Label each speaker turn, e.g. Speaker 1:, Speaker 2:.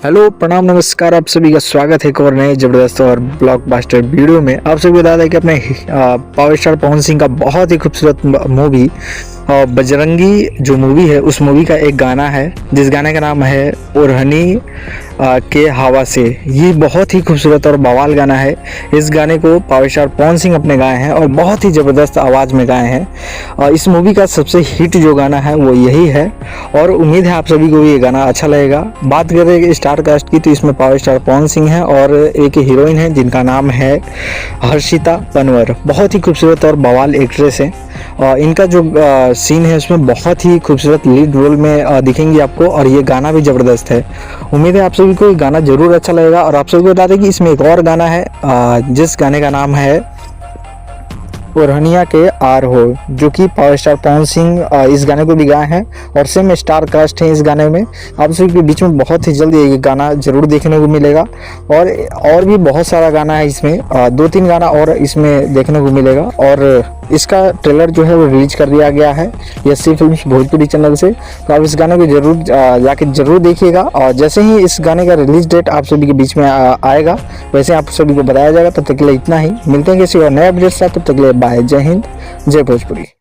Speaker 1: Hello प्रणाम नमस्कार, आप सभी का स्वागत है एक और नए ज़बरदस्त और ब्लॉकबस्टर वीडियो में। आप सभी को बता दें कि अपने पावर स्टार पवन सिंह का बहुत ही खूबसूरत मूवी बजरंगी जो मूवी है उस मूवी का एक गाना है जिस गाने का नाम है ओढ़नी के हवा से। ये बहुत ही खूबसूरत और बवाल गाना है। इस गाने को पावर स्टार पवन सिंह अपने गाए हैं और बहुत ही ज़बरदस्त आवाज़ में गाए हैं। इस मूवी का सबसे हिट जो गाना है वो यही है और उम्मीद है आप सभी को ये गाना अच्छा लगेगा। बात करें स्टार कास्ट की तो इसमें पावर स्टार पवन सिंह है और एक हीरोइन है जिनका नाम है हर्षिता पनवर। बहुत ही खूबसूरत और बवाल एक्ट्रेस है। इनका जो सीन है उसमें बहुत ही खूबसूरत लीड रोल में दिखेंगी आपको और ये गाना भी ज़बरदस्त है। उम्मीद है आप सभी को ये गाना ज़रूर अच्छा लगेगा। और आप सभी को बता दें कि इसमें एक और गाना है जिस गाने का नाम है ओढ़निया के आर हो, जो कि पावर स्टार पवन सिंह इस गाने को भी गाए हैं और सेम स्टार कास्ट है इस गाने में। आप सभी के बीच में बहुत ही जल्द ये गाना जरूर देखने को मिलेगा और भी बहुत सारा गाना है इसमें। 2-3 गाना और इसमें देखने को मिलेगा और इसका ट्रेलर जो है वो रिलीज कर दिया गया है यसी फिल्म्स भोजपुरी चैनल से। तो आप इस गाने को जरूर जाके जरूर देखिएगा और जैसे ही इस गाने का रिलीज डेट आप सभी के बीच में आएगा वैसे आप सभी को बताया जाएगा। तब तक के लिए इतना ही, मिलते हैं किसी और नए अपडेट साथ। तब तक के लिए बाय, जय हिंद, जय भोजपुरी।